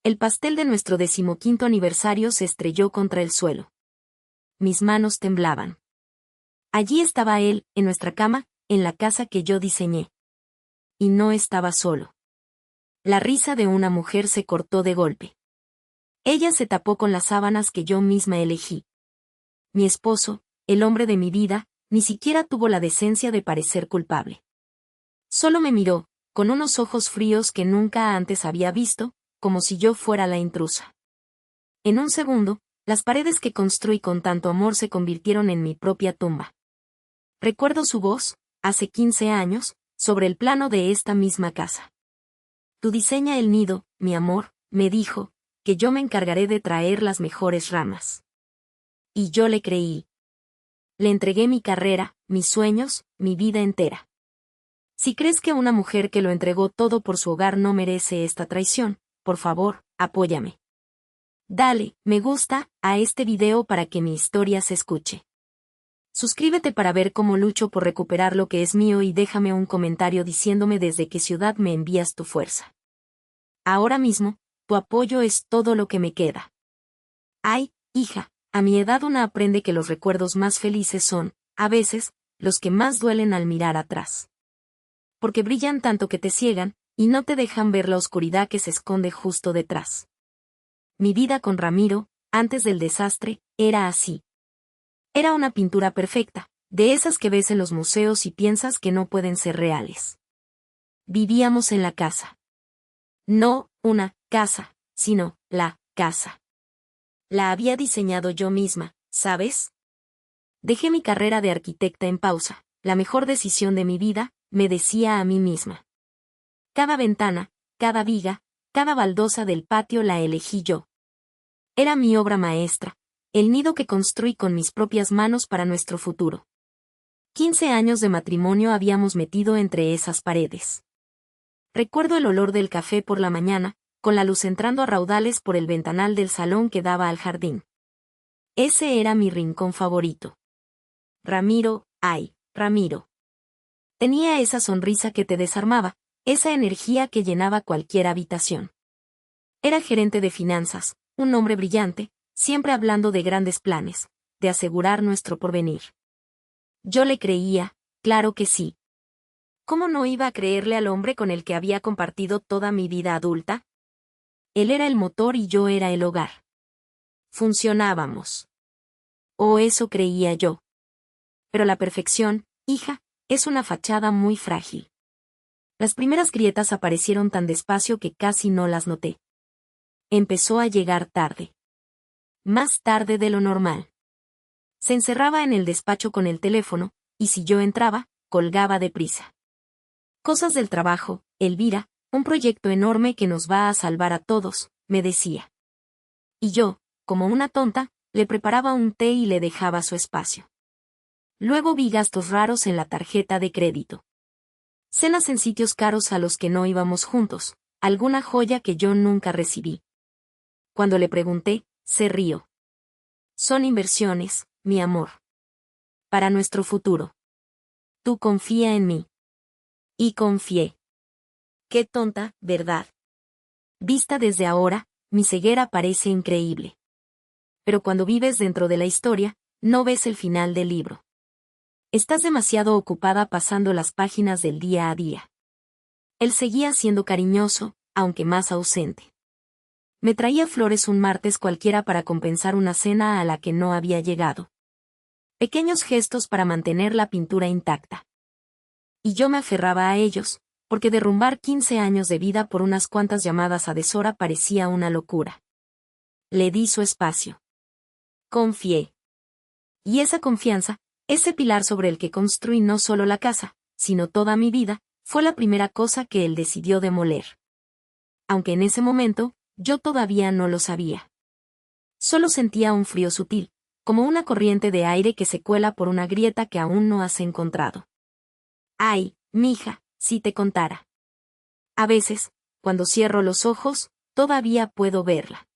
El pastel de nuestro 15º aniversario se estrelló contra el suelo. Mis manos temblaban. Allí estaba él, en nuestra cama, en la casa que yo diseñé. Y no estaba solo. La risa de una mujer se cortó de golpe. Ella se tapó con las sábanas que yo misma elegí. Mi esposo, el hombre de mi vida, ni siquiera tuvo la decencia de parecer culpable. Solo me miró, con unos ojos fríos que nunca antes había visto, como si yo fuera la intrusa. En un segundo, las paredes que construí con tanto amor se convirtieron en mi propia tumba. Recuerdo su voz, hace 15 años, sobre el plano de esta misma casa. Tú diseña el nido, mi amor, me dijo, que yo me encargaré de traer las mejores ramas. Y yo le creí. Le entregué mi carrera, mis sueños, mi vida entera. Si crees que una mujer que lo entregó todo por su hogar no merece esta traición, por favor, apóyame. Dale, me gusta, a este video para que mi historia se escuche. Suscríbete para ver cómo lucho por recuperar lo que es mío y déjame un comentario diciéndome desde qué ciudad me envías tu fuerza. Ahora mismo, tu apoyo es todo lo que me queda. Ay, hija, a mi edad una aprende que los recuerdos más felices son, a veces, los que más duelen al mirar atrás. Porque brillan tanto que te ciegan, y no te dejan ver la oscuridad que se esconde justo detrás. Mi vida con Ramiro, antes del desastre, era así. Era una pintura perfecta, de esas que ves en los museos y piensas que no pueden ser reales. Vivíamos en la casa. No, una casa, sino, la casa. La había diseñado yo misma, ¿sabes? Dejé mi carrera de arquitecta en pausa, la mejor decisión de mi vida, me decía a mí misma. Cada ventana, cada viga, cada baldosa del patio la elegí yo. Era mi obra maestra, el nido que construí con mis propias manos para nuestro futuro. 15 años de matrimonio habíamos metido entre esas paredes. Recuerdo el olor del café por la mañana, con la luz entrando a raudales por el ventanal del salón que daba al jardín. Ese era mi rincón favorito. Ramiro, ay, Ramiro. Tenía esa sonrisa que te desarmaba, esa energía que llenaba cualquier habitación. Era gerente de finanzas, un hombre brillante, siempre hablando de grandes planes, de asegurar nuestro porvenir. Yo le creía, claro que sí. ¿Cómo no iba a creerle al hombre con el que había compartido toda mi vida adulta? Él era el motor y yo era el hogar. Funcionábamos. O eso creía yo. Pero la perfección, hija, es una fachada muy frágil. Las primeras grietas aparecieron tan despacio que casi no las noté. Empezó a llegar tarde. Más tarde de lo normal. Se encerraba en el despacho con el teléfono, y si yo entraba, colgaba deprisa. Cosas del trabajo, Elvira, un proyecto enorme que nos va a salvar a todos, me decía. Y yo, como una tonta, le preparaba un té y le dejaba su espacio. Luego vi gastos raros en la tarjeta de crédito. Cenas en sitios caros a los que no íbamos juntos, alguna joya que yo nunca recibí. Cuando le pregunté, se rió. Son inversiones, mi amor. Para nuestro futuro. Tú confía en mí. Y confié. Qué tonta, ¿verdad? Vista desde ahora, mi ceguera parece increíble. Pero cuando vives dentro de la historia, no ves el final del libro. Estás demasiado ocupada pasando las páginas del día a día. Él seguía siendo cariñoso, aunque más ausente. Me traía flores un martes cualquiera para compensar una cena a la que no había llegado. Pequeños gestos para mantener la pintura intacta. Y yo me aferraba a ellos, porque derrumbar 15 años de vida por unas cuantas llamadas a deshora parecía una locura. Le di su espacio. Confié. Y esa confianza, ese pilar sobre el que construí no solo la casa, sino toda mi vida, fue la primera cosa que él decidió demoler. Aunque en ese momento, yo todavía no lo sabía. Solo sentía un frío sutil, como una corriente de aire que se cuela por una grieta que aún no has encontrado. Ay, mija, si te contara. A veces, cuando cierro los ojos, todavía puedo verla.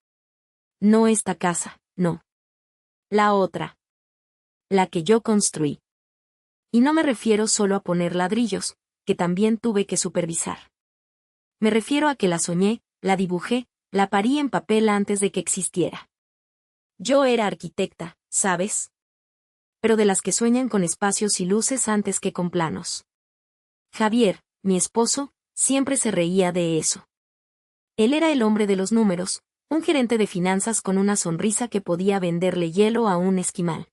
No esta casa, no. La otra. La que yo construí. Y no me refiero solo a poner ladrillos, que también tuve que supervisar. Me refiero a que la soñé, la dibujé, la parí en papel antes de que existiera. Yo era arquitecta, ¿sabes? Pero de las que sueñan con espacios y luces antes que con planos. Javier, mi esposo, siempre se reía de eso. Él era el hombre de los números, un gerente de finanzas con una sonrisa que podía venderle hielo a un esquimal.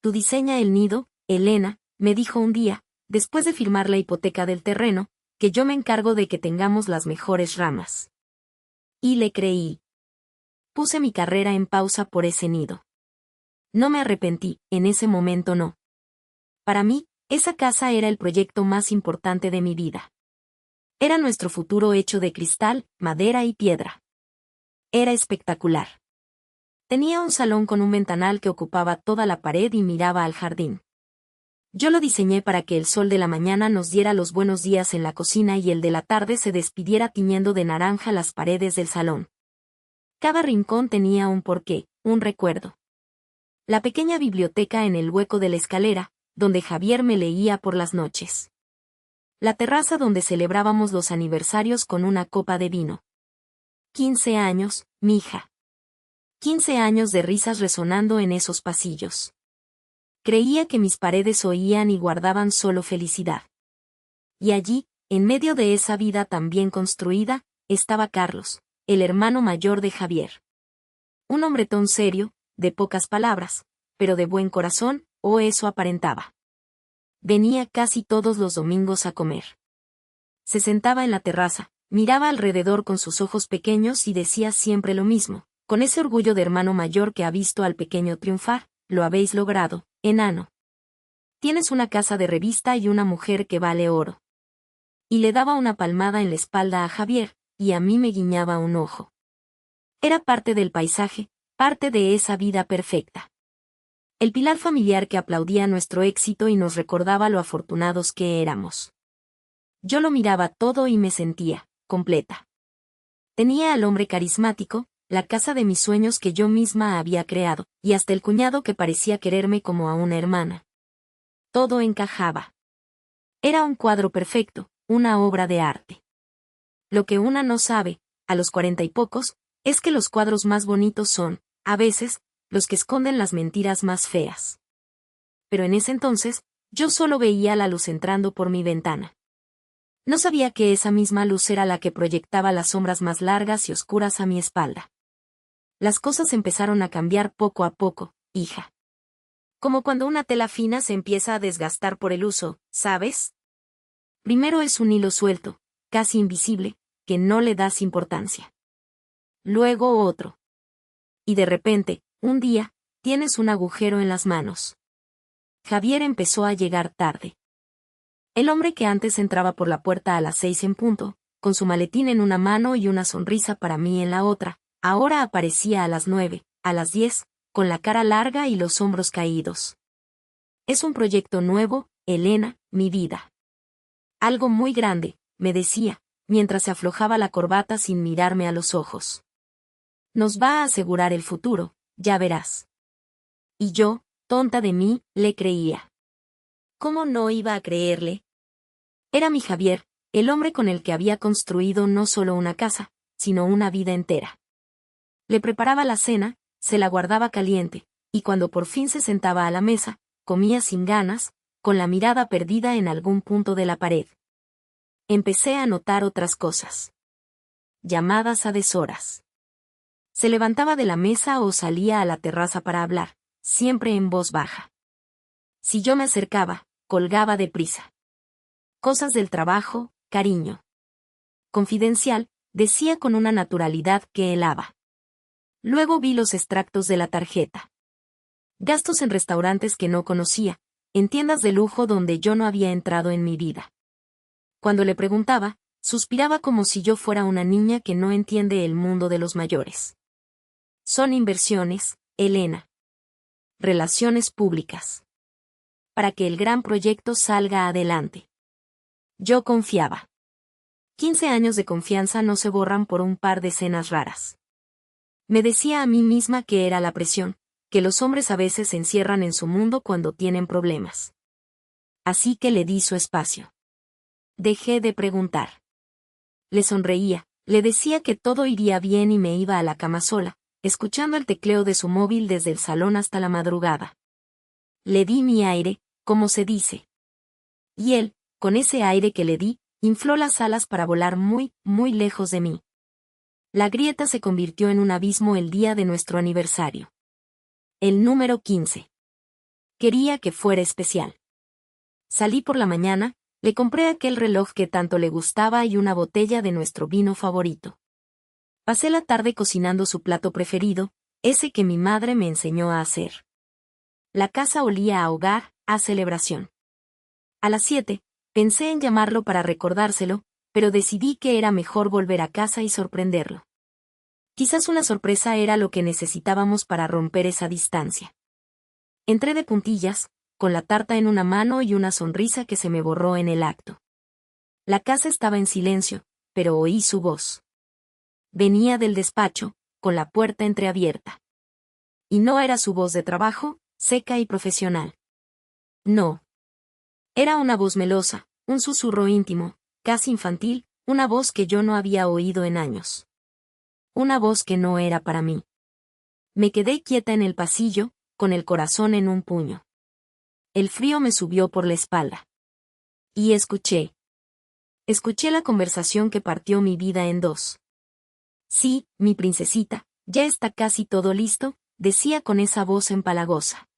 Tú diseña el nido, Elena, me dijo un día, después de firmar la hipoteca del terreno, que yo me encargo de que tengamos las mejores ramas. Y le creí. Puse mi carrera en pausa por ese nido. No me arrepentí, en ese momento no. Para mí, esa casa era el proyecto más importante de mi vida. Era nuestro futuro hecho de cristal, madera y piedra. Era espectacular. Tenía un salón con un ventanal que ocupaba toda la pared y miraba al jardín. Yo lo diseñé para que el sol de la mañana nos diera los buenos días en la cocina y el de la tarde se despidiera tiñendo de naranja las paredes del salón. Cada rincón tenía un porqué, un recuerdo. La pequeña biblioteca en el hueco de la escalera, donde Javier me leía por las noches. La terraza donde celebrábamos los aniversarios con una copa de vino. 15 años, mija. 15 años de risas resonando en esos pasillos. Creía que mis paredes oían y guardaban solo felicidad. Y allí, en medio de esa vida tan bien construida, estaba Carlos, el hermano mayor de Javier. Un hombretón serio, de pocas palabras, pero de buen corazón, o eso aparentaba. Venía casi todos los domingos a comer. Se sentaba en la terraza, miraba alrededor con sus ojos pequeños y decía siempre lo mismo, con ese orgullo de hermano mayor que ha visto al pequeño triunfar: lo habéis logrado, enano. Tienes una casa de revista y una mujer que vale oro. Y le daba una palmada en la espalda a Javier, y a mí me guiñaba un ojo. Era parte del paisaje, parte de esa vida perfecta. El pilar familiar que aplaudía nuestro éxito y nos recordaba lo afortunados que éramos. Yo lo miraba todo y me sentía completa. Tenía al hombre carismático, la casa de mis sueños que yo misma había creado, y hasta el cuñado que parecía quererme como a una hermana. Todo encajaba. Era un cuadro perfecto, una obra de arte. Lo que una no sabe, a los 40 y pocos, es que los cuadros más bonitos son, a veces, los que esconden las mentiras más feas. Pero en ese entonces, yo solo veía la luz entrando por mi ventana. No sabía que esa misma luz era la que proyectaba las sombras más largas y oscuras a mi espalda. Las cosas empezaron a cambiar poco a poco, hija. Como cuando una tela fina se empieza a desgastar por el uso, ¿sabes? Primero es un hilo suelto, casi invisible, que no le das importancia. Luego otro. Y de repente, un día, tienes un agujero en las manos. Javier empezó a llegar tarde. El hombre que antes entraba por la puerta a las 6 en punto, con su maletín en una mano y una sonrisa para mí en la otra, ahora aparecía a las 9, a las 10, con la cara larga y los hombros caídos. Es un proyecto nuevo, Elena, mi vida. Algo muy grande, me decía, mientras se aflojaba la corbata sin mirarme a los ojos. Nos va a asegurar el futuro, ya verás. Y yo, tonta de mí, le creía. ¿Cómo no iba a creerle? Era mi Javier, el hombre con el que había construido no solo una casa, sino una vida entera. Le preparaba la cena, se la guardaba caliente, y cuando por fin se sentaba a la mesa, comía sin ganas, con la mirada perdida en algún punto de la pared. Empecé a notar otras cosas. Llamadas a deshoras. Se levantaba de la mesa o salía a la terraza para hablar, siempre en voz baja. Si yo me acercaba, colgaba deprisa. Cosas del trabajo, cariño. Confidencial, decía con una naturalidad que helaba. Luego vi los extractos de la tarjeta. Gastos en restaurantes que no conocía, en tiendas de lujo donde yo no había entrado en mi vida. Cuando le preguntaba, suspiraba como si yo fuera una niña que no entiende el mundo de los mayores. Son inversiones, Elena. Relaciones públicas. Para que el gran proyecto salga adelante. Yo confiaba. 15 años de confianza no se borran por un par de cenas raras. Me decía a mí misma que era la presión, que los hombres a veces se encierran en su mundo cuando tienen problemas. Así que le di su espacio. Dejé de preguntar. Le sonreía, Le decía que todo iría bien y me iba a la cama sola, escuchando el tecleo de su móvil desde el salón hasta la madrugada. Le di mi aire, como se dice. Y él, con ese aire que le di, infló las alas para volar muy, muy lejos de mí. La grieta se convirtió en un abismo el día de nuestro aniversario. El número 15. Quería que fuera especial. Salí por la mañana, le compré aquel reloj que tanto le gustaba y una botella de nuestro vino favorito. Pasé la tarde cocinando su plato preferido, ese que mi madre me enseñó a hacer. La casa olía a hogar, a celebración. A las 7, pensé en llamarlo para recordárselo, pero decidí que era mejor volver a casa y sorprenderlo. Quizás una sorpresa era lo que necesitábamos para romper esa distancia. Entré de puntillas, con la tarta en una mano y una sonrisa que se me borró en el acto. La casa estaba en silencio, pero oí su voz. Venía del despacho, con la puerta entreabierta. Y no era su voz de trabajo, seca y profesional. No. Era una voz melosa, un susurro íntimo, casi infantil, una voz que yo no había oído en años. Una voz que no era para mí. Me quedé quieta en el pasillo, con el corazón en un puño. El frío me subió por la espalda. Y escuché. Escuché la conversación que partió mi vida en dos. Sí, mi princesita, ya está casi todo listo, decía con esa voz empalagosa.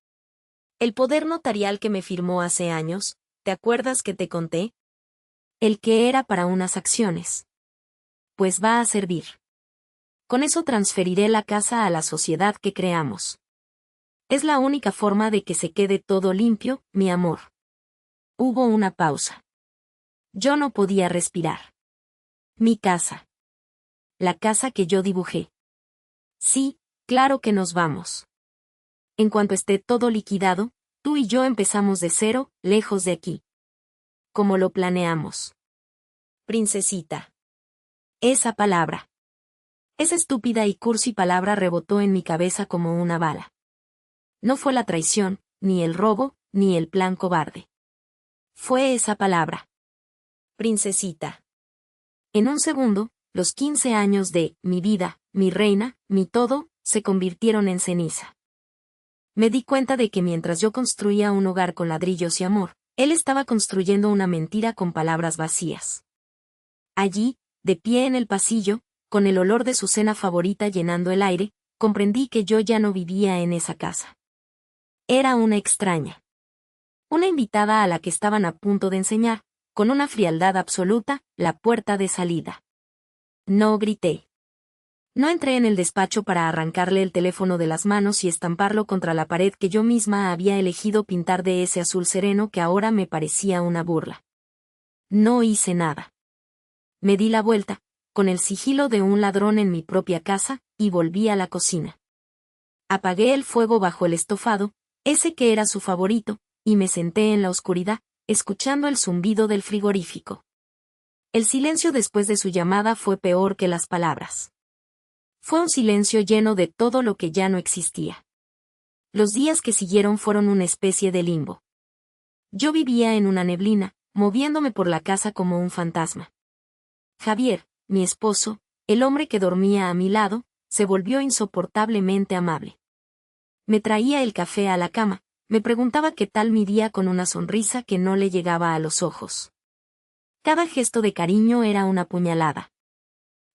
El poder notarial que me firmó hace años, ¿te acuerdas que te conté? El que era para unas acciones. Pues va a servir. Con eso transferiré la casa a la sociedad que creamos. Es la única forma de que se quede todo limpio, mi amor. Hubo una pausa. Yo no podía respirar. Mi casa. La casa que yo dibujé. Sí, claro que nos vamos. En cuanto esté todo liquidado, tú y yo empezamos de cero, lejos de aquí. Como lo planeamos. Princesita. Esa palabra. Esa estúpida y cursi palabra rebotó en mi cabeza como una bala. No fue la traición, ni el robo, ni el plan cobarde. Fue esa palabra. Princesita. En un segundo, los 15 años de mi vida, mi reina, mi todo, se convirtieron en ceniza. Me di cuenta de que mientras yo construía un hogar con ladrillos y amor, él estaba construyendo una mentira con palabras vacías. Allí, de pie en el pasillo, con el olor de su cena favorita llenando el aire, comprendí que yo ya no vivía en esa casa. Era una extraña. Una invitada a la que estaban a punto de enseñar, con una frialdad absoluta, la puerta de salida. No grité. No entré en el despacho para arrancarle el teléfono de las manos y estamparlo contra la pared que yo misma había elegido pintar de ese azul sereno que ahora me parecía una burla. No hice nada. Me di la vuelta, con el sigilo de un ladrón en mi propia casa, y volví a la cocina. Apagué el fuego bajo el estofado, ese que era su favorito, y me senté en la oscuridad, escuchando el zumbido del frigorífico. El silencio después de su llamada fue peor que las palabras. Fue un silencio lleno de todo lo que ya no existía. Los días que siguieron fueron una especie de limbo. Yo vivía en una neblina, moviéndome por la casa como un fantasma. Javier, mi esposo, el hombre que dormía a mi lado, se volvió insoportablemente amable. Me traía el café a la cama, me preguntaba qué tal mi día con una sonrisa que no le llegaba a los ojos. Cada gesto de cariño era una puñalada.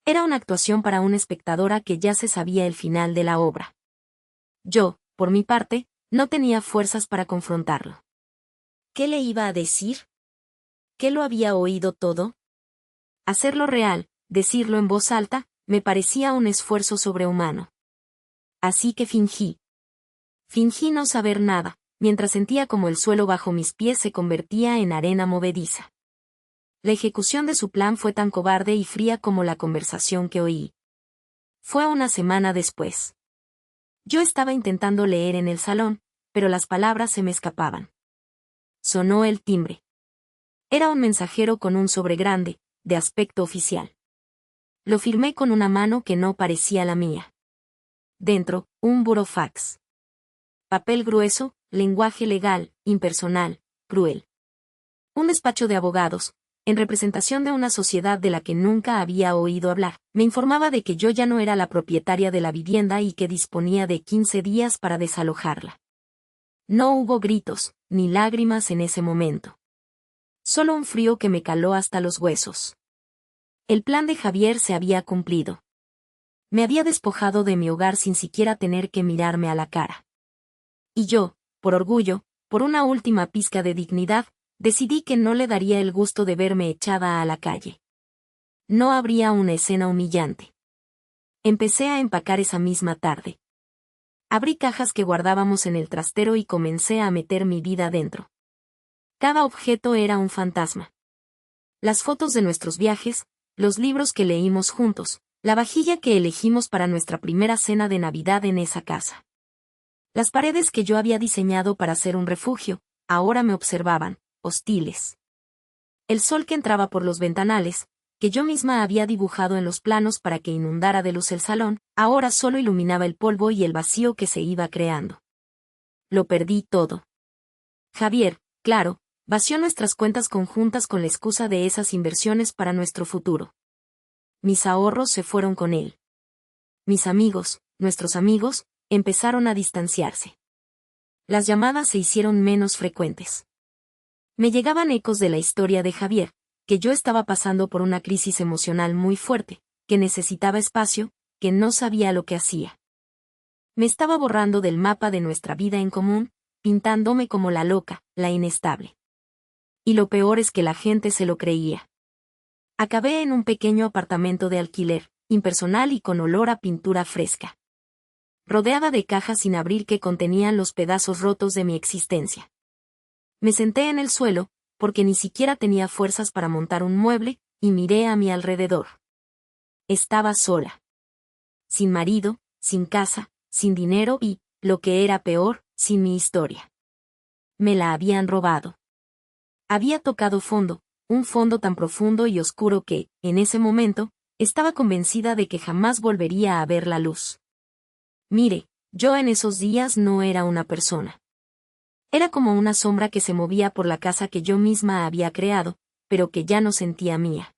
Era una actuación para una espectadora que ya se sabía el final de la obra. Yo, por mi parte, no tenía fuerzas para confrontarlo. ¿Qué le iba a decir? ¿Qué lo había oído todo? Hacerlo real, decirlo en voz alta, me parecía un esfuerzo sobrehumano. Así que fingí. Fingí no saber nada, mientras sentía como el suelo bajo mis pies se convertía en arena movediza. La ejecución de su plan fue tan cobarde y fría como la conversación que oí. Fue una semana después. Yo estaba intentando leer en el salón, pero las palabras se me escapaban. Sonó el timbre. Era un mensajero con un sobre grande, de aspecto oficial. Lo firmé con una mano que no parecía la mía. Dentro, un burofax. Papel grueso, lenguaje legal, impersonal, cruel. Un despacho de abogados, en representación de una sociedad de la que nunca había oído hablar, me informaba de que yo ya no era la propietaria de la vivienda y que disponía de 15 días para desalojarla. No hubo gritos, ni lágrimas en ese momento. Solo un frío que me caló hasta los huesos. El plan de Javier se había cumplido. Me había despojado de mi hogar sin siquiera tener que mirarme a la cara. Y yo, por orgullo, por una última pizca de dignidad, decidí que no le daría el gusto de verme echada a la calle. No habría una escena humillante. Empecé a empacar esa misma tarde. Abrí cajas que guardábamos en el trastero y comencé a meter mi vida dentro. Cada objeto era un fantasma. Las fotos de nuestros viajes, los libros que leímos juntos, la vajilla que elegimos para nuestra primera cena de Navidad en esa casa. Las paredes que yo había diseñado para ser un refugio, ahora me observaban, hostiles. El sol que entraba por los ventanales, que yo misma había dibujado en los planos para que inundara de luz el salón, ahora solo iluminaba el polvo y el vacío que se iba creando. Lo perdí todo. Javier, claro, vació nuestras cuentas conjuntas con la excusa de esas inversiones para nuestro futuro. Mis ahorros se fueron con él. Mis amigos, nuestros amigos, empezaron a distanciarse. Las llamadas se hicieron menos frecuentes. Me llegaban ecos de la historia de Javier, que yo estaba pasando por una crisis emocional muy fuerte, que necesitaba espacio, que no sabía lo que hacía. Me estaba borrando del mapa de nuestra vida en común, pintándome como la loca, la inestable. Y lo peor es que la gente se lo creía. Acabé en un pequeño apartamento de alquiler, impersonal y con olor a pintura fresca. Rodeada de cajas sin abrir que contenían los pedazos rotos de mi existencia. Me senté en el suelo, porque ni siquiera tenía fuerzas para montar un mueble, y miré a mi alrededor. Estaba sola. Sin marido, sin casa, sin dinero y, lo que era peor, sin mi historia. Me la habían robado. Había tocado fondo, un fondo tan profundo y oscuro que, en ese momento, estaba convencida de que jamás volvería a ver la luz. Mire, yo en esos días no era una persona. Era como una sombra que se movía por la casa que yo misma había creado, pero que ya no sentía mía.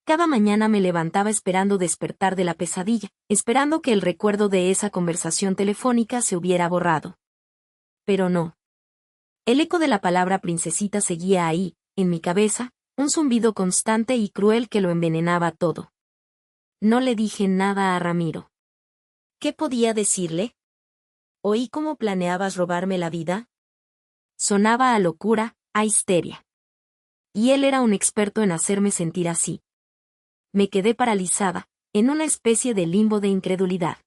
Cada mañana me levantaba esperando despertar de la pesadilla, esperando que el recuerdo de esa conversación telefónica se hubiera borrado. Pero no. El eco de la palabra princesita seguía ahí, en mi cabeza, un zumbido constante y cruel que lo envenenaba todo. No le dije nada a Ramiro. ¿Qué podía decirle? ¿Oí cómo planeabas robarme la vida? Sonaba a locura, a histeria. Y él era un experto en hacerme sentir así. Me quedé paralizada, en una especie de limbo de incredulidad.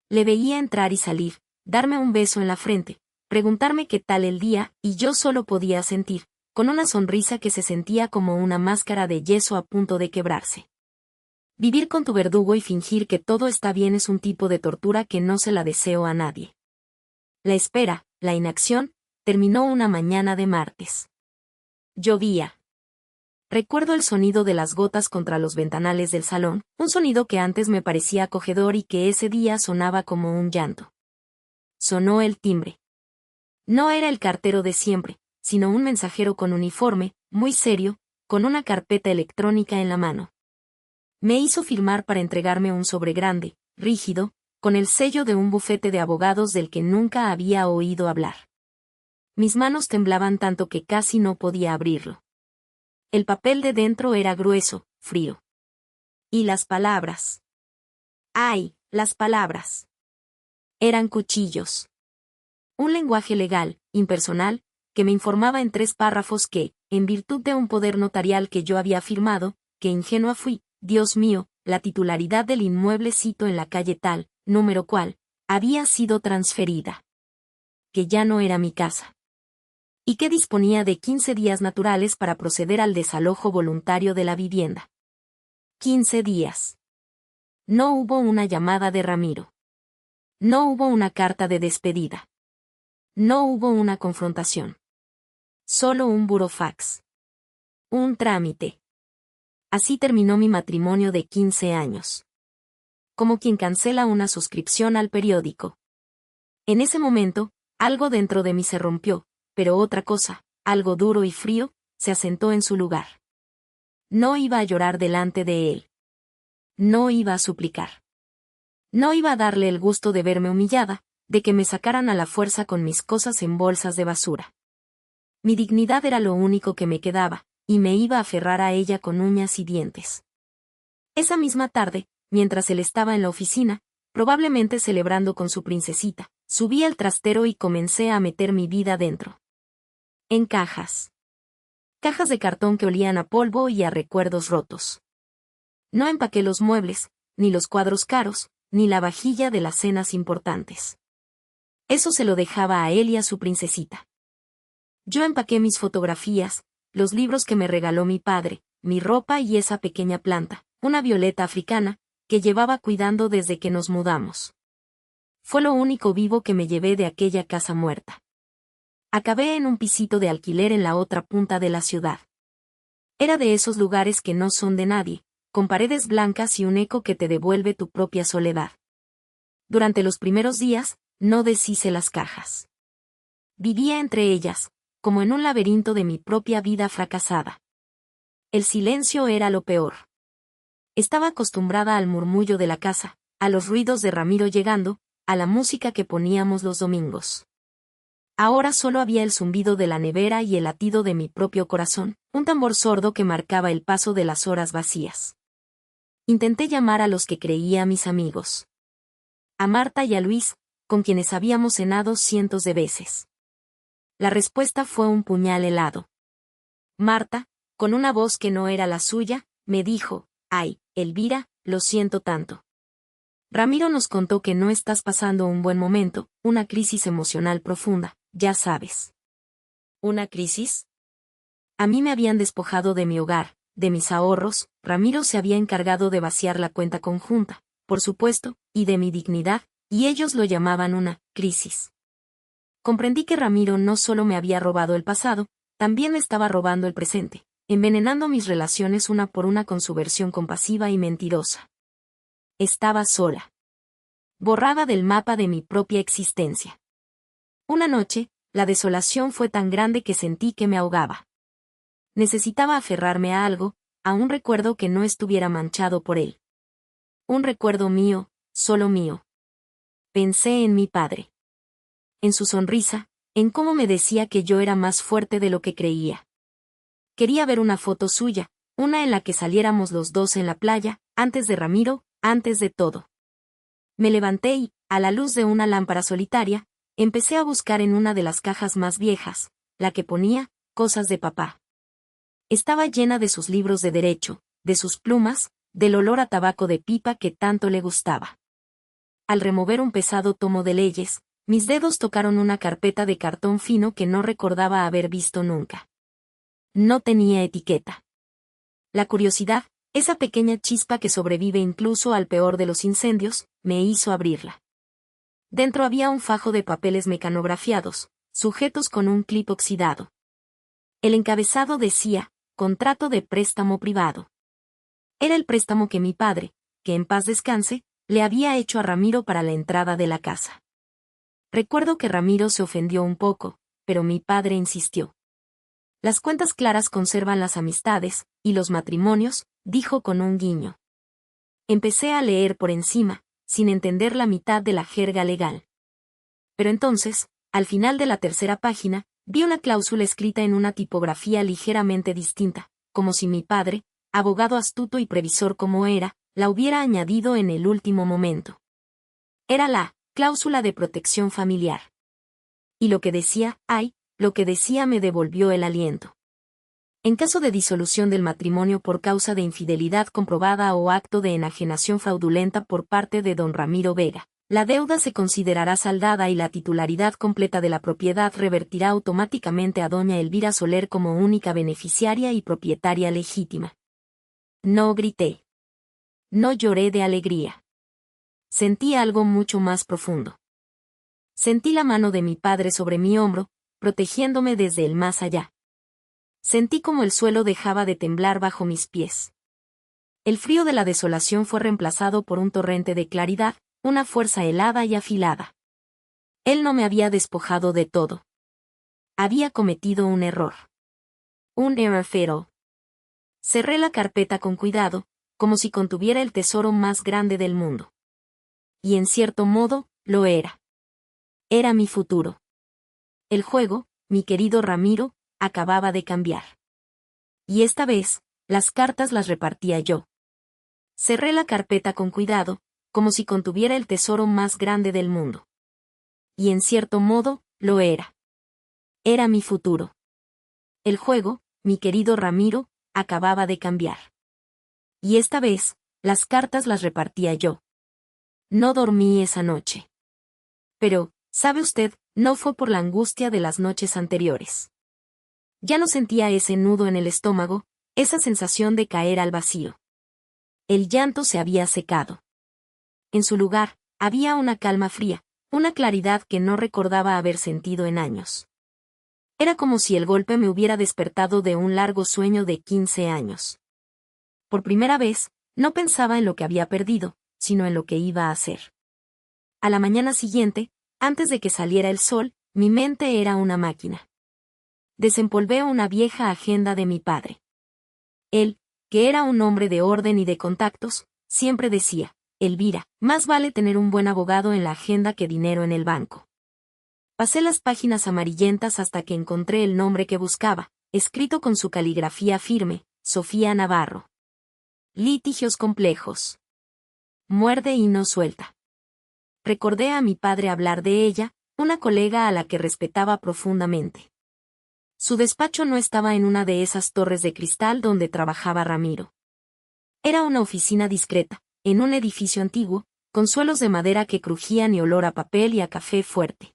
Le veía entrar y salir, darme un beso en la frente, preguntarme qué tal el día, y yo solo podía sentir, con una sonrisa que se sentía como una máscara de yeso a punto de quebrarse. Vivir con tu verdugo y fingir que todo está bien es un tipo de tortura que no se la deseo a nadie. La espera, la inacción, terminó una mañana de martes. Llovía. Recuerdo el sonido de las gotas contra los ventanales del salón, un sonido que antes me parecía acogedor y que ese día sonaba como un llanto. Sonó el timbre. No era el cartero de siempre, sino un mensajero con uniforme, muy serio, con una carpeta electrónica en la mano. Me hizo firmar para entregarme un sobre grande, rígido, con el sello de un bufete de abogados del que nunca había oído hablar. Mis manos temblaban tanto que casi no podía abrirlo. El papel de dentro era grueso, frío. Y las palabras. ¡Ay, las palabras! Eran cuchillos. Un lenguaje legal, impersonal, que me informaba en 3 párrafos que, en virtud de un poder notarial que yo había firmado, que ingenua fui, Dios mío, la titularidad del inmueblecito en la calle tal, número cual, había sido transferida. Que ya no era mi casa. Y que disponía de 15 días naturales para proceder al desalojo voluntario de la vivienda. 15 días. No hubo una llamada de Ramiro. No hubo una carta de despedida. No hubo una confrontación. Solo un burofax. Un trámite. Así terminó mi matrimonio de 15 años. Como quien cancela una suscripción al periódico. En ese momento, algo dentro de mí se rompió, pero otra cosa, algo duro y frío, se asentó en su lugar. No iba a llorar delante de él. No iba a suplicar. No iba a darle el gusto de verme humillada, de que me sacaran a la fuerza con mis cosas en bolsas de basura. Mi dignidad era lo único que me quedaba, y me iba a aferrar a ella con uñas y dientes. Esa misma tarde, mientras él estaba en la oficina, probablemente celebrando con su princesita, subí al trastero y comencé a meter mi vida dentro. En cajas. Cajas de cartón que olían a polvo y a recuerdos rotos. No empaqué los muebles, ni los cuadros caros, ni la vajilla de las cenas importantes. Eso se lo dejaba a él y a su princesita. Yo empaqué mis fotografías, los libros que me regaló mi padre, mi ropa y esa pequeña planta, una violeta africana, que llevaba cuidando desde que nos mudamos. Fue lo único vivo que me llevé de aquella casa muerta. Acabé en un pisito de alquiler en la otra punta de la ciudad. Era de esos lugares que no son de nadie, con paredes blancas y un eco que te devuelve tu propia soledad. Durante los primeros días, no deshice las cajas. Vivía entre ellas, como en un laberinto de mi propia vida fracasada. El silencio era lo peor. Estaba acostumbrada al murmullo de la casa, a los ruidos de Ramiro llegando, a la música que poníamos los domingos. Ahora solo había el zumbido de la nevera y el latido de mi propio corazón, un tambor sordo que marcaba el paso de las horas vacías. Intenté llamar a los que creía mis amigos. A Marta y a Luis, con quienes habíamos cenado cientos de veces. La respuesta fue un puñal helado. Marta, con una voz que no era la suya, me dijo: «Ay, Elvira, lo siento tanto. Ramiro nos contó que no estás pasando un buen momento, una crisis emocional profunda, ya sabes». ¿Una crisis? A mí me habían despojado de mi hogar, de mis ahorros, Ramiro se había encargado de vaciar la cuenta conjunta, por supuesto, y de mi dignidad, y ellos lo llamaban una crisis. Comprendí que Ramiro no solo me había robado el pasado, también me estaba robando el presente, envenenando mis relaciones una por una con su versión compasiva y mentirosa. Estaba sola. Borrada del mapa de mi propia existencia. Una noche, la desolación fue tan grande que sentí que me ahogaba. Necesitaba aferrarme a algo, a un recuerdo que no estuviera manchado por él. Un recuerdo mío, solo mío. Pensé en mi padre. En su sonrisa, en cómo me decía que yo era más fuerte de lo que creía. Quería ver una foto suya, una en la que saliéramos los dos en la playa, antes de Ramiro, antes de todo. Me levanté y, a la luz de una lámpara solitaria, empecé a buscar en una de las cajas más viejas, la que ponía «Cosas de papá». Estaba llena de sus libros de derecho, de sus plumas, del olor a tabaco de pipa que tanto le gustaba. Al remover un pesado tomo de leyes, mis dedos tocaron una carpeta de cartón fino que no recordaba haber visto nunca. No tenía etiqueta. La curiosidad, esa pequeña chispa que sobrevive incluso al peor de los incendios, me hizo abrirla. Dentro había un fajo de papeles mecanografiados, sujetos con un clip oxidado. El encabezado decía: «Contrato de préstamo privado». Era el préstamo que mi padre, que en paz descanse, le había hecho a Ramiro para la entrada de la casa. Recuerdo que Ramiro se ofendió un poco, pero mi padre insistió. «Las cuentas claras conservan las amistades, y los matrimonios», dijo con un guiño. Empecé a leer por encima, sin entender la mitad de la jerga legal. Pero entonces, al final de la tercera página, vi una cláusula escrita en una tipografía ligeramente distinta, como si mi padre, abogado astuto y previsor como era, la hubiera añadido en el último momento. Era la cláusula de protección familiar. Y lo que decía, lo que decía me devolvió el aliento. En caso de disolución del matrimonio por causa de infidelidad comprobada o acto de enajenación fraudulenta por parte de don Ramiro Vega, la deuda se considerará saldada y la titularidad completa de la propiedad revertirá automáticamente a doña Elvira Soler como única beneficiaria y propietaria legítima. No grité. No lloré de alegría. Sentí algo mucho más profundo. Sentí la mano de mi padre sobre mi hombro, protegiéndome desde el más allá. Sentí como el suelo dejaba de temblar bajo mis pies. El frío de la desolación fue reemplazado por un torrente de claridad, una fuerza helada y afilada. Él no me había despojado de todo. Había cometido un error. Un error fatal. Cerré la carpeta con cuidado, como si contuviera el tesoro más grande del mundo. Y en cierto modo, lo era. Era mi futuro. El juego, mi querido Ramiro, acababa de cambiar. Y esta vez, las cartas las repartía yo. Cerré la carpeta con cuidado, como si contuviera el tesoro más grande del mundo. Y en cierto modo, lo era. Era mi futuro. El juego, mi querido Ramiro, acababa de cambiar. Y esta vez, las cartas las repartía yo. No dormí esa noche. Pero, ¿sabe usted? No fue por la angustia de las noches anteriores. Ya no sentía ese nudo en el estómago, esa sensación de caer al vacío. El llanto se había secado. En su lugar, había una calma fría, una claridad que no recordaba haber sentido en años. Era como si el golpe me hubiera despertado de un largo sueño de 15 años. Por primera vez, no pensaba en lo que había perdido, sino en lo que iba a hacer. A la mañana siguiente, antes de que saliera el sol, mi mente era una máquina. Desempolvé una vieja agenda de mi padre. Él, que era un hombre de orden y de contactos, siempre decía: Elvira, más vale tener un buen abogado en la agenda que dinero en el banco. Pasé las páginas amarillentas hasta que encontré el nombre que buscaba, escrito con su caligrafía firme: Sofía Navarro. Litigios complejos. Muerde y no suelta. Recordé a mi padre hablar de ella, una colega a la que respetaba profundamente. Su despacho no estaba en una de esas torres de cristal donde trabajaba Ramiro. Era una oficina discreta, en un edificio antiguo, con suelos de madera que crujían y olor a papel y a café fuerte.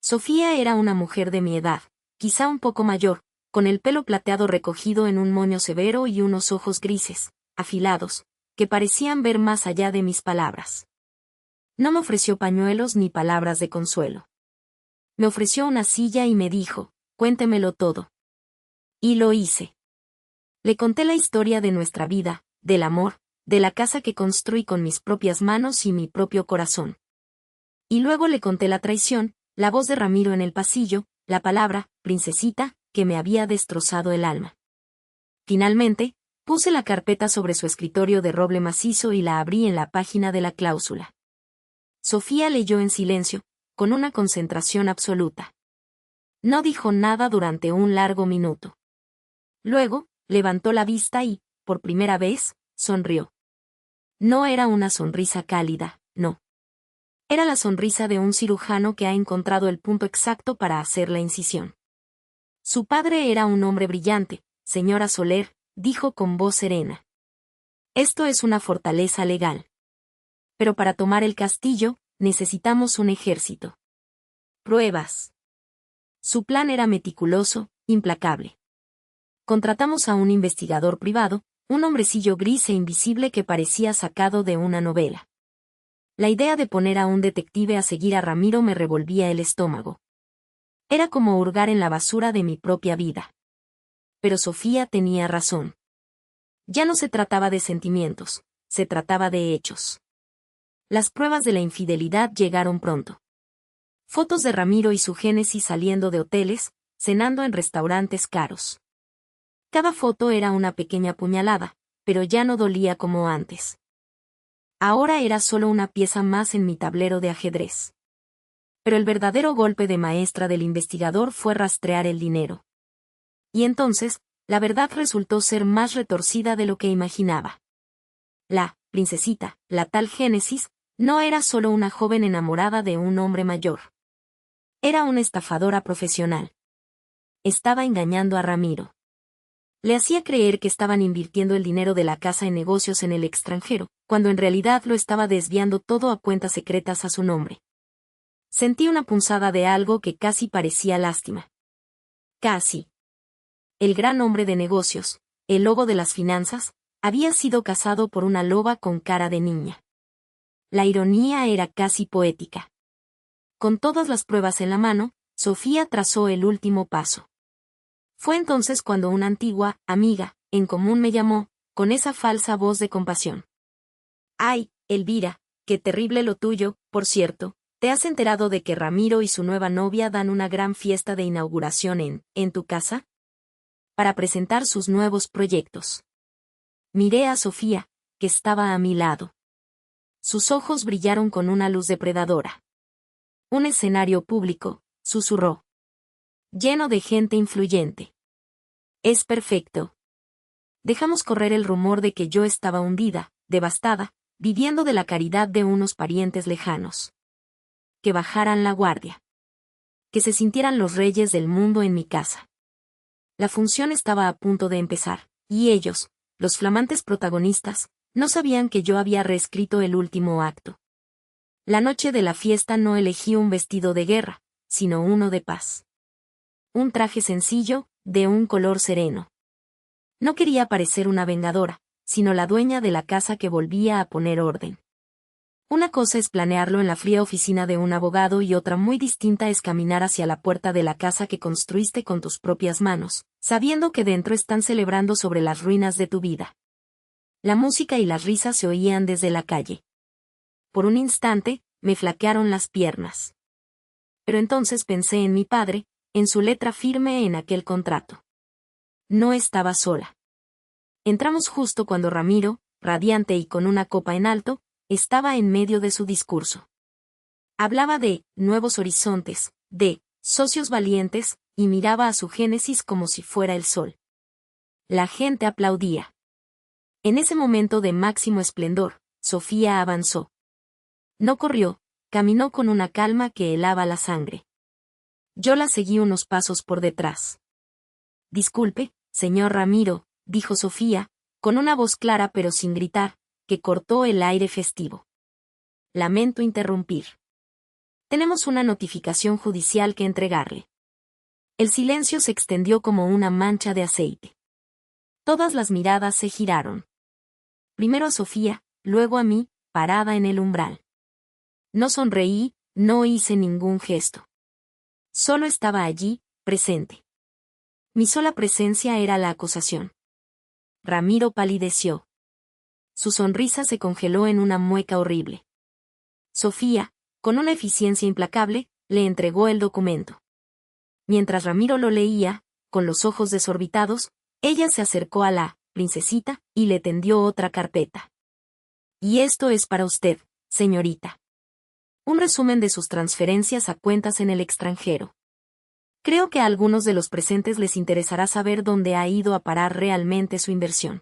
Sofía era una mujer de mi edad, quizá un poco mayor, con el pelo plateado recogido en un moño severo y unos ojos grises, afilados, que parecían ver más allá de mis palabras. No me ofreció pañuelos ni palabras de consuelo. Me ofreció una silla y me dijo: cuéntemelo todo. Y lo hice. Le conté la historia de nuestra vida, del amor, de la casa que construí con mis propias manos y mi propio corazón. Y luego le conté la traición, la voz de Ramiro en el pasillo, la palabra, princesita, que me había destrozado el alma. Finalmente, puse la carpeta sobre su escritorio de roble macizo y la abrí en la página de la cláusula. Sofía leyó en silencio, con una concentración absoluta. No dijo nada durante un largo minuto. Luego, levantó la vista y, por primera vez, sonrió. No era una sonrisa cálida, no. Era la sonrisa de un cirujano que ha encontrado el punto exacto para hacer la incisión. Su padre era un hombre brillante, señora Soler, dijo con voz serena. Esto es una fortaleza legal. Pero para tomar el castillo, necesitamos un ejército. Pruebas. Su plan era meticuloso, implacable. Contratamos a un investigador privado, un hombrecillo gris e invisible que parecía sacado de una novela. La idea de poner a un detective a seguir a Ramiro me revolvía el estómago. Era como hurgar en la basura de mi propia vida. Pero Sofía tenía razón. Ya no se trataba de sentimientos, se trataba de hechos. Las pruebas de la infidelidad llegaron pronto. Fotos de Ramiro y su génesis saliendo de hoteles, cenando en restaurantes caros. Cada foto era una pequeña puñalada, pero ya no dolía como antes. Ahora era solo una pieza más en mi tablero de ajedrez. Pero el verdadero golpe de maestra del investigador fue rastrear el dinero. Y entonces, la verdad resultó ser más retorcida de lo que imaginaba. La princesita, la tal Génesis, no era solo una joven enamorada de un hombre mayor. Era una estafadora profesional. Estaba engañando a Ramiro. Le hacía creer que estaban invirtiendo el dinero de la casa en negocios en el extranjero, cuando en realidad lo estaba desviando todo a cuentas secretas a su nombre. Sentí una punzada de algo que casi parecía lástima. Casi. El gran hombre de negocios, el lobo de las finanzas, había sido casado por una loba con cara de niña. La ironía era casi poética. Con todas las pruebas en la mano, Sofía trazó el último paso. Fue entonces cuando una antigua amiga en común me llamó, con esa falsa voz de compasión. «Ay, Elvira, qué terrible lo tuyo, por cierto, ¿te has enterado de que Ramiro y su nueva novia dan una gran fiesta de inauguración en tu casa?» para presentar sus nuevos proyectos. Miré a Sofía, que estaba a mi lado. Sus ojos brillaron con una luz depredadora. Un escenario público, susurró. Lleno de gente influyente. Es perfecto. Dejamos correr el rumor de que yo estaba hundida, devastada, viviendo de la caridad de unos parientes lejanos. Que bajaran la guardia. Que se sintieran los reyes del mundo en mi casa. La función estaba a punto de empezar, y ellos, los flamantes protagonistas, no sabían que yo había reescrito el último acto. La noche de la fiesta no elegí un vestido de guerra, sino uno de paz. Un traje sencillo, de un color sereno. No quería parecer una vengadora, sino la dueña de la casa que volvía a poner orden. Una cosa es planearlo en la fría oficina de un abogado y otra muy distinta es caminar hacia la puerta de la casa que construiste con tus propias manos, sabiendo que dentro están celebrando sobre las ruinas de tu vida. La música y las risas se oían desde la calle. Por un instante, me flaquearon las piernas. Pero entonces pensé en mi padre, en su letra firme en aquel contrato. No estaba sola. Entramos justo cuando Ramiro, radiante y con una copa en alto, estaba en medio de su discurso. Hablaba de nuevos horizontes, de socios valientes, y miraba a su génesis como si fuera el sol. La gente aplaudía. En ese momento de máximo esplendor, Sofía avanzó. No corrió, caminó con una calma que helaba la sangre. Yo la seguí unos pasos por detrás. Disculpe, señor Ramiro, dijo Sofía, con una voz clara pero sin gritar, que cortó el aire festivo. Lamento interrumpir. Tenemos una notificación judicial que entregarle. El silencio se extendió como una mancha de aceite. Todas las miradas se giraron. Primero a Sofía, luego a mí, parada en el umbral. No sonreí, no hice ningún gesto. Solo estaba allí, presente. Mi sola presencia era la acusación. Ramiro palideció. Su sonrisa se congeló en una mueca horrible. Sofía, con una eficiencia implacable, le entregó el documento. Mientras Ramiro lo leía, con los ojos desorbitados, ella se acercó a la princesita y le tendió otra carpeta. Y esto es para usted, señorita. Un resumen de sus transferencias a cuentas en el extranjero. Creo que a algunos de los presentes les interesará saber dónde ha ido a parar realmente su inversión.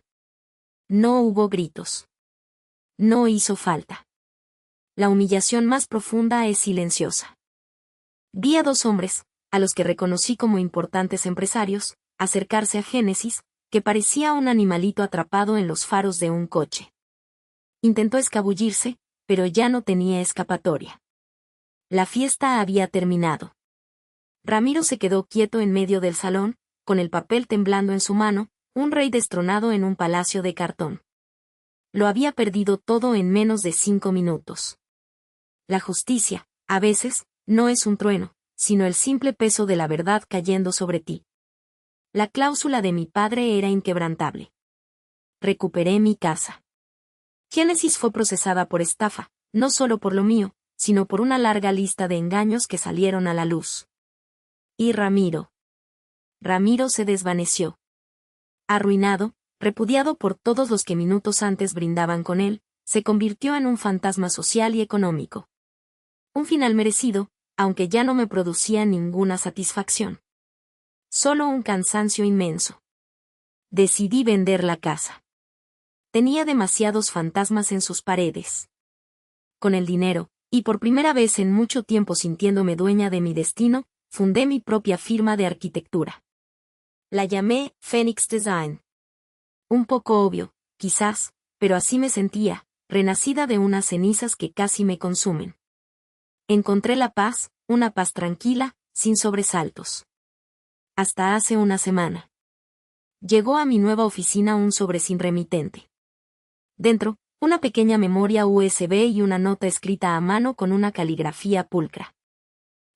No hubo gritos. No hizo falta. La humillación más profunda es silenciosa. Vi a dos hombres, a los que reconocí como importantes empresarios, acercarse a Génesis, que parecía un animalito atrapado en los faros de un coche. Intentó escabullirse, pero ya no tenía escapatoria. La fiesta había terminado. Ramiro se quedó quieto en medio del salón, con el papel temblando en su mano, un rey destronado en un palacio de cartón. Lo había perdido todo en menos de 5 minutos. La justicia, a veces, no es un trueno, sino el simple peso de la verdad cayendo sobre ti. La cláusula de mi padre era inquebrantable. Recuperé mi casa. Génesis fue procesada por estafa, no solo por lo mío, sino por una larga lista de engaños que salieron a la luz. Y Ramiro. Ramiro se desvaneció. Arruinado, repudiado por todos los que minutos antes brindaban con él, se convirtió en un fantasma social y económico. Un final merecido, aunque ya no me producía ninguna satisfacción. Solo un cansancio inmenso. Decidí vender la casa. Tenía demasiados fantasmas en sus paredes. Con el dinero, y por primera vez en mucho tiempo sintiéndome dueña de mi destino, fundé mi propia firma de arquitectura. La llamé Phoenix Design. Un poco obvio, quizás, pero así me sentía, renacida de unas cenizas que casi me consumen. Encontré la paz, una paz tranquila, sin sobresaltos. Hasta hace una semana. Llegó a mi nueva oficina un sobre sin remitente. Dentro, una pequeña memoria USB y una nota escrita a mano con una caligrafía pulcra.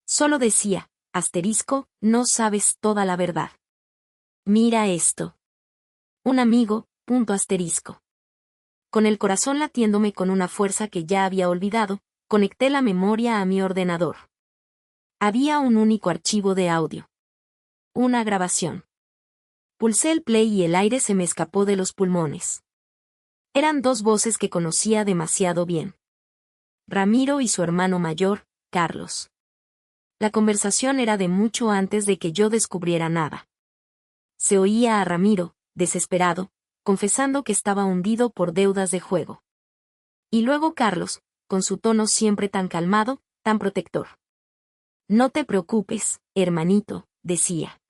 Solo decía, asterisco, no sabes toda la verdad. Mira esto. Un amigo, punto asterisco. Con el corazón latiéndome con una fuerza que ya había olvidado, conecté la memoria a mi ordenador. Había un único archivo de audio. Una grabación. Pulsé el play y el aire se me escapó de los pulmones. Eran dos voces que conocía demasiado bien. Ramiro y su hermano mayor, Carlos. La conversación era de mucho antes de que yo descubriera nada. Se oía a Ramiro, desesperado, confesando que estaba hundido por deudas de juego. Y luego Carlos, con su tono siempre tan calmado, tan protector. No te preocupes, hermanito, decía.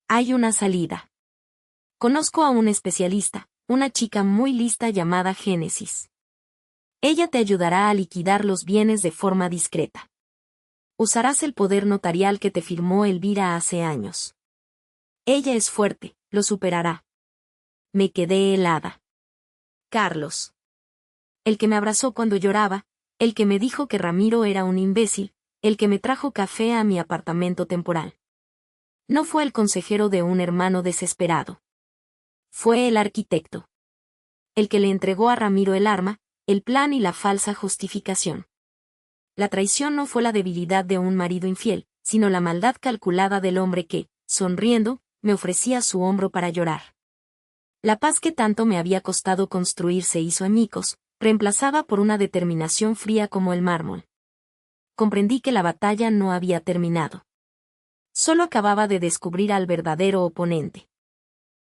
Hay una salida. Conozco a un especialista, una chica muy lista llamada Génesis. Ella te ayudará a liquidar los bienes de forma discreta. Usarás el poder notarial que te firmó Elvira hace años. Ella es fuerte, lo superará. Me quedé helada. Carlos. El que me abrazó cuando lloraba, el que me dijo que Ramiro era un imbécil, el que me trajo café a mi apartamento temporal. No fue el consejero de un hermano desesperado. Fue el arquitecto. El que le entregó a Ramiro el arma, el plan y la falsa justificación. La traición no fue la debilidad de un marido infiel, sino la maldad calculada del hombre que, sonriendo, me ofrecía su hombro para llorar. La paz que tanto me había costado construir se hizo añicos, reemplazada por una determinación fría como el mármol. Comprendí que la batalla no había terminado. Solo acababa de descubrir al verdadero oponente.